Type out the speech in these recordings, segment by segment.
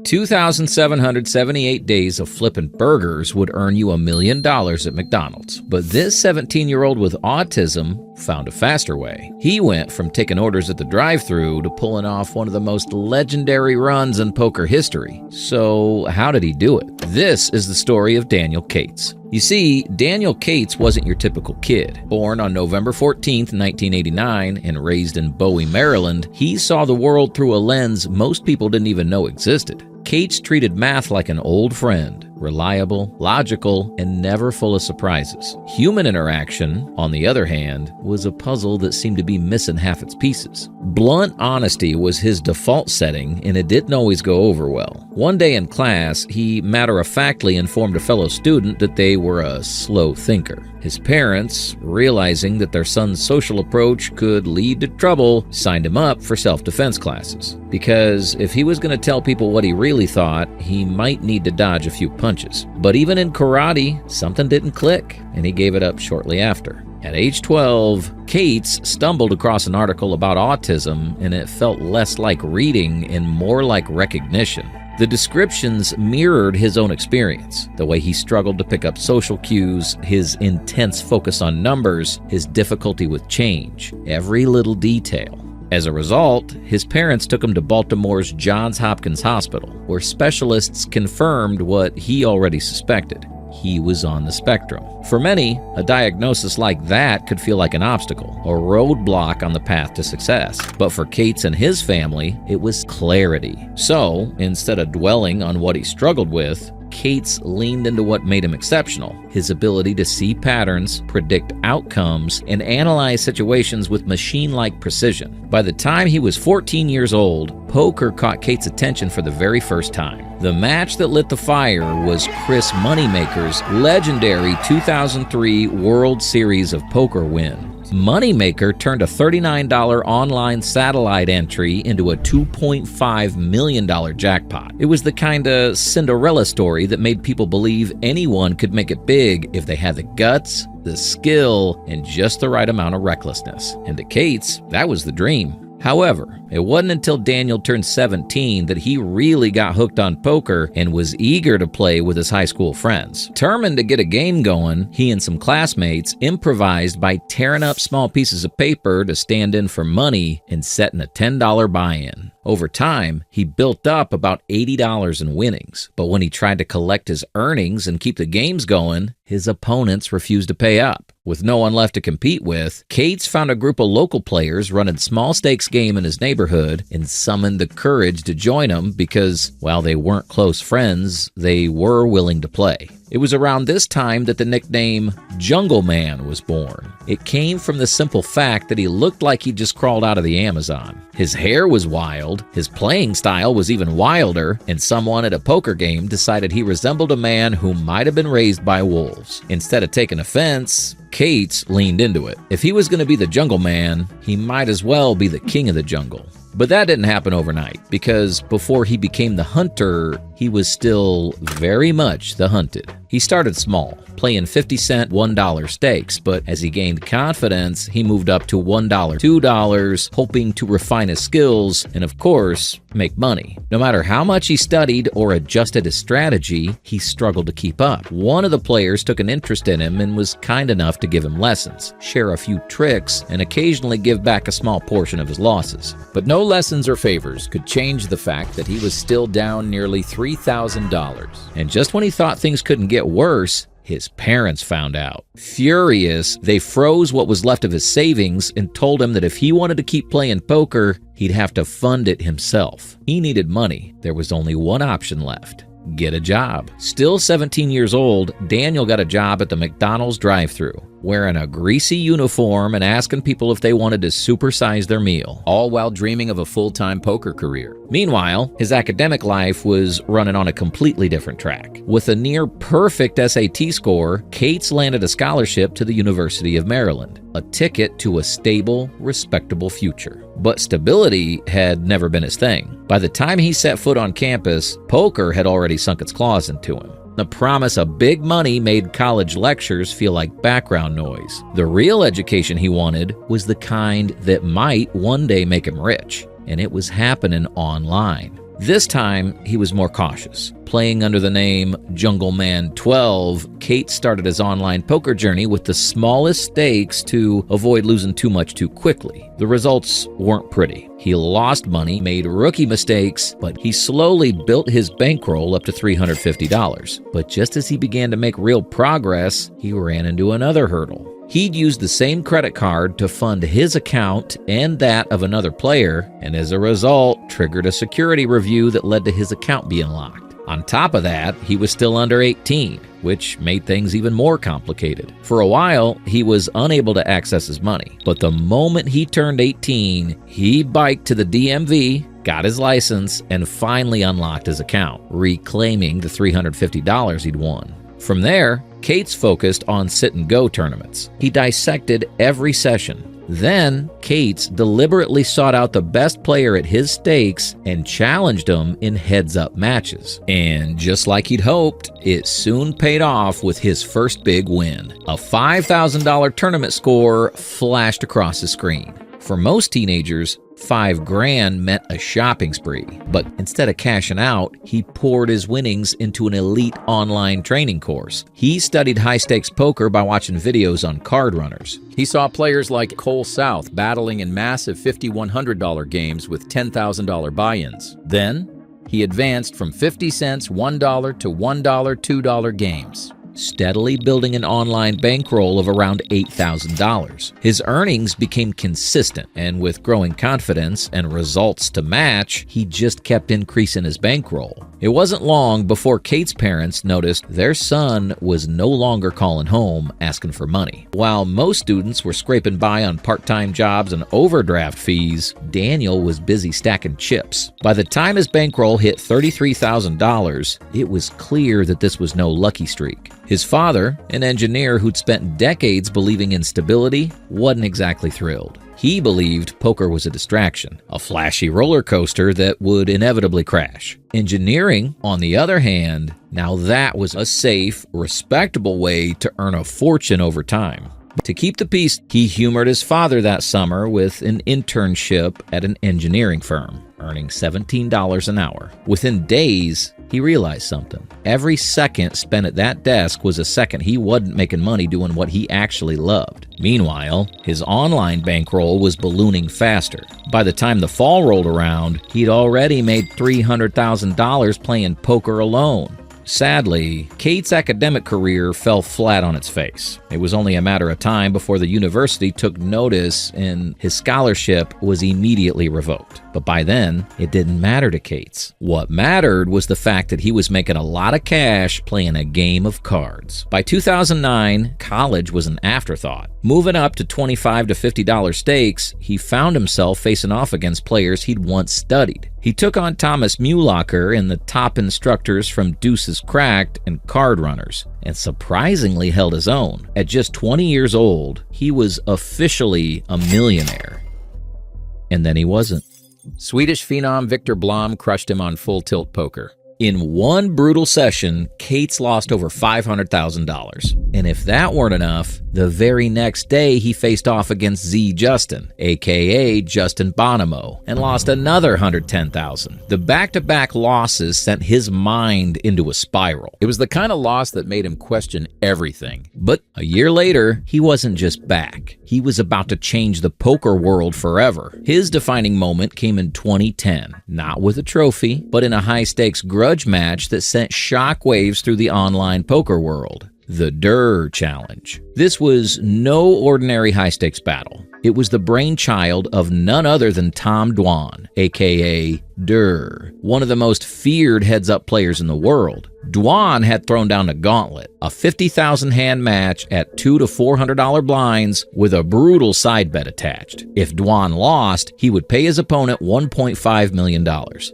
2,778 days of flipping burgers would earn you $1 million at McDonald's. But this 17-year-old with autism found a faster way. He went from taking orders at the drive-thru to pulling off one of the most legendary runs in poker history. So how did he do it? This is the story of Daniel Cates. You see, Daniel Cates wasn't your typical kid. Born on November 14, 1989, and raised in Bowie, Maryland, he saw the world through a lens most people didn't even know existed. Cates treated math like an old friend, reliable, logical, and never full of surprises. Human interaction, on the other hand, was a puzzle that seemed to be missing half its pieces. Blunt honesty was his default setting, and it didn't always go over well. One day in class, he matter-of-factly informed a fellow student that they were a slow thinker. His parents, realizing that their son's social approach could lead to trouble, signed him up for self-defense classes. Because if he was going to tell people what he really thought, he might need to dodge a few punches. But even in karate, something didn't click, and he gave it up shortly after. At age 12, Cates stumbled across an article about autism, and it felt less like reading and more like recognition. The descriptions mirrored his own experience, the way he struggled to pick up social cues, his intense focus on numbers, his difficulty with change, every little detail. As a result, his parents took him to Baltimore's Johns Hopkins Hospital, where specialists confirmed what he already suspected. He was on the spectrum. For many, a diagnosis like that could feel like an obstacle, a roadblock on the path to success. But for Cates and his family, it was clarity. So, instead of dwelling on what he struggled with, Cates leaned into what made him exceptional, his ability to see patterns, predict outcomes, and analyze situations with machine-like precision. By the time he was 14 years old, poker caught Cates' attention for the very first time. The match that lit the fire was Chris Moneymaker's legendary 2003 World Series of Poker win. Moneymaker turned a $39 online satellite entry into a $2.5 million jackpot. It was the kind of Cinderella story that made people believe anyone could make it big if they had the guts, the skill, and just the right amount of recklessness. And to Cates, that was the dream. However, it wasn't until Daniel turned 17 that he really got hooked on poker and was eager to play with his high school friends. Determined to get a game going, he and some classmates improvised by tearing up small pieces of paper to stand in for money and setting a $10 buy-in. Over time, he built up about $80 in winnings, but when he tried to collect his earnings and keep the games going, his opponents refused to pay up. With no one left to compete with, Cates found a group of local players running small stakes game in his neighborhood and summoned the courage to join them because, while they weren't close friends, they were willing to play. It was around this time that the nickname Jungleman was born. It came from the simple fact that he looked like he just crawled out of the Amazon. His hair was wild, his playing style was even wilder, and someone at a poker game decided he resembled a man who might have been raised by wolves. Instead of taking offense, Cates leaned into it. If he was going to be the Jungleman, he might as well be the king of the jungle. But that didn't happen overnight, because before he became the hunter, he was still very much the hunted. He started small, playing 50-cent $1 stakes, but as he gained confidence, he moved up to $1, $2, hoping to refine his skills and, of course, make money. No matter how much he studied or adjusted his strategy, he struggled to keep up. One of the players took an interest in him and was kind enough to give him lessons, share a few tricks, and occasionally give back a small portion of his losses. But no lessons or favors could change the fact that he was still down nearly $3,000. And just when he thought things couldn't get worse, his parents found out. Furious, they froze what was left of his savings and told him that if he wanted to keep playing poker, he'd have to fund it himself. He needed money. There was only one option left: get a job. Still 17 years old, Daniel got a job at the McDonald's drive-thru, wearing a greasy uniform and asking people if they wanted to supersize their meal, all while dreaming of a full-time poker career. Meanwhile, his academic life was running on a completely different track. With a near-perfect SAT score, Cates landed a scholarship to the University of Maryland, a ticket to a stable, respectable future. But stability had never been his thing. By the time he set foot on campus, poker had already sunk its claws into him. The promise of big money made college lectures feel like background noise. The real education he wanted was the kind that might one day make him rich, and it was happening online. This time, he was more cautious. Playing under the name Jungleman 12, Kate started his online poker journey with the smallest stakes to avoid losing too much too quickly. The results weren't pretty. He lost money, made rookie mistakes, but he slowly built his bankroll up to $350. But just as he began to make real progress, he ran into another hurdle. He'd used the same credit card to fund his account and that of another player, and as a result, triggered a security review that led to his account being locked. On top of that, he was still under 18, which made things even more complicated. For a while, he was unable to access his money, but the moment he turned 18, he biked to the DMV, got his license, and finally unlocked his account, reclaiming the $350 he'd won. From there, Cates focused on sit-and-go tournaments. He dissected every session. Then, Cates deliberately sought out the best player at his stakes and challenged him in heads-up matches. And just like he'd hoped, it soon paid off with his first big win. A $5,000 tournament score flashed across the screen. For most teenagers, $5,000 meant a shopping spree, but instead of cashing out, he poured his winnings into an elite online training course. He studied high-stakes poker by watching videos on card runners. He saw players like Cole South battling in massive $5,100 games with $10,000 buy-ins. Then, he advanced from 50 cents, $1 to $1, $2 games, steadily building an online bankroll of around $8,000. His earnings became consistent, and with growing confidence and results to match, he just kept increasing his bankroll. It wasn't long before Kate's parents noticed their son was no longer calling home asking for money. While most students were scraping by on part-time jobs and overdraft fees, Daniel was busy stacking chips. By the time his bankroll hit $33,000, it was clear that this was no lucky streak. His father, an engineer who'd spent decades believing in stability, wasn't exactly thrilled. He believed poker was a distraction, a flashy roller coaster that would inevitably crash. Engineering, on the other hand, now that was a safe, respectable way to earn a fortune over time. To keep the peace, he humored his father that summer with an internship at an engineering firm, earning $17 an hour. Within days, he realized something. Every second spent at that desk was a second he wasn't making money doing what he actually loved. Meanwhile, his online bankroll was ballooning faster. By the time the fall rolled around, he'd already made $300,000 playing poker alone. Sadly, Kate's academic career fell flat on its face. It was only a matter of time before the university took notice and his scholarship was immediately revoked. But by then, it didn't matter to Kate's. What mattered was the fact that he was making a lot of cash playing a game of cards. By 2009, college was an afterthought. Moving up to $25 to $50 stakes, he found himself facing off against players he'd once studied. He took on Thomas Muhlacher and the top instructors from Deuces Cracked and Card Runners, and surprisingly held his own. At just 20 years old, he was officially a millionaire. And then he wasn't. Swedish phenom Victor Blom crushed him on Full Tilt Poker. In one brutal session, Cates lost over $500,000. And if that weren't enough, the very next day he faced off against Z Justin, aka Justin Bonomo, and lost another $110,000. The back-to-back losses sent his mind into a spiral. It was the kind of loss that made him question everything. But a year later, he wasn't just back. He was about to change the poker world forever. His defining moment came in 2010, not with a trophy, but in a high-stakes grudge match that sent shockwaves through the online poker world. The Durrrr Challenge. This was no ordinary high-stakes battle. It was the brainchild of none other than Tom Dwan, aka Durrrr, one of the most feared heads-up players in the world. Dwan had thrown down a gauntlet, a 50,000 hand match at $200 to $400 blinds with a brutal side bet attached. If Dwan lost, he would pay his opponent $1.5 million.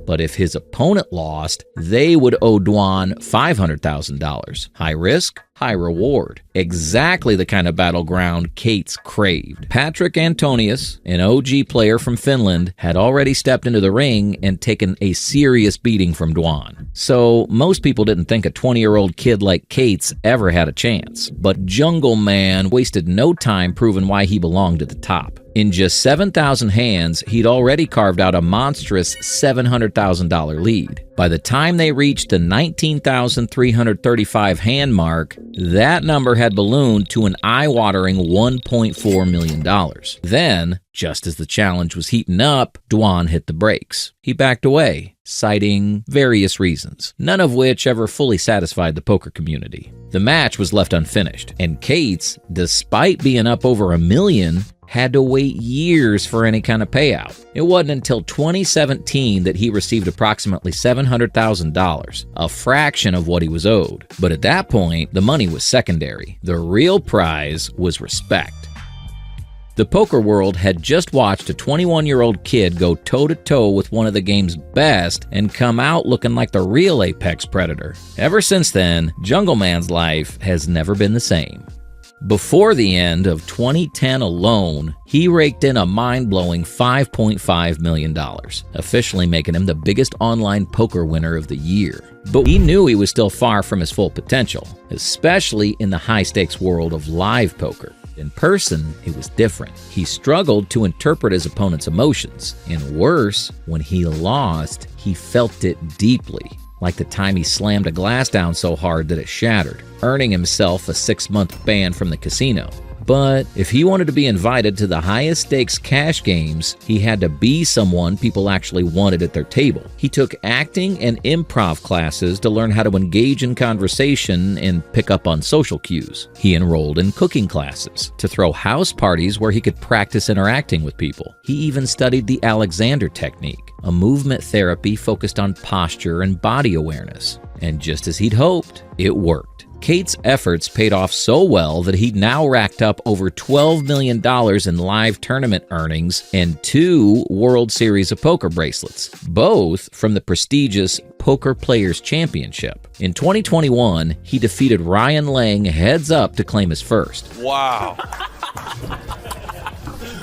But if his opponent lost, they would owe Dwan $500,000. High risk, high reward. Exactly the kind of battleground Cates craved. Patrick Antonius, an OG player from Finland, had already stepped into the ring and taken a serious beating from Dwan. So most people didn't think a 20-year-old kid like Cates ever had a chance. But Jungleman wasted no time proving why he belonged at the top. In just 7,000 hands, he'd already carved out a monstrous $700,000 lead. By the time they reached the 19,335 hand mark, that number had ballooned to an eye-watering $1.4 million. Then, just as the challenge was heating up, Dwan hit the brakes. He backed away, citing various reasons, none of which ever fully satisfied the poker community. The match was left unfinished, and Cates, despite being up over $1 million, had to wait years for any kind of payout. It wasn't until 2017 that he received approximately $700,000, a fraction of what he was owed. But at that point, the money was secondary. The real prize was respect. The poker world had just watched a 21-year-old kid go toe-to-toe with one of the game's best and come out looking like the real apex predator. Ever since then, Jungleman's life has never been the same. Before the end of 2010 alone, he raked in a mind-blowing $5.5 million, officially making him the biggest online poker winner of the year. But he knew he was still far from his full potential, especially in the high-stakes world of live poker. In person, it was different. He struggled to interpret his opponent's emotions, and worse, when he lost, he felt it deeply. Like the time he slammed a glass down so hard that it shattered, earning himself a 6-month ban from the casino. But if he wanted to be invited to the highest stakes cash games, he had to be someone people actually wanted at their table. He took acting and improv classes to learn how to engage in conversation and pick up on social cues. He enrolled in cooking classes to throw house parties where he could practice interacting with people. He even studied the Alexander technique, a movement therapy focused on posture and body awareness. And just as he'd hoped, it worked. Cates' efforts paid off so well that he'd now racked up over $12 million in live tournament earnings and 2 World Series of Poker bracelets, both from the prestigious Poker Players Championship. In 2021, he defeated Ryan Lang heads up to claim his first. Wow.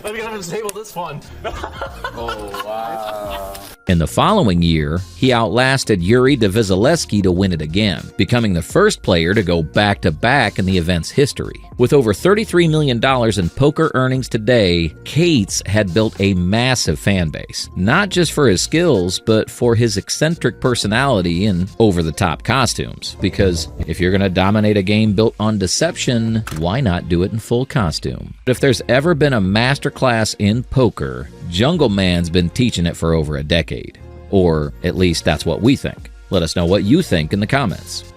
Let me get on the table this one. Oh, wow. In the following year, he outlasted Yuri Dvizileski to win it again, becoming the first player to go back-to-back in the event's history. With over $33 million in poker earnings today, Cates had built a massive fan base, not just for his skills, but for his eccentric personality and over-the-top costumes. Because if you're going to dominate a game built on deception, why not do it in full costume? But if there's ever been a masterclass in poker, Jungleman's been teaching it for over a decade. Or at least that's what we think. Let us know what you think in the comments.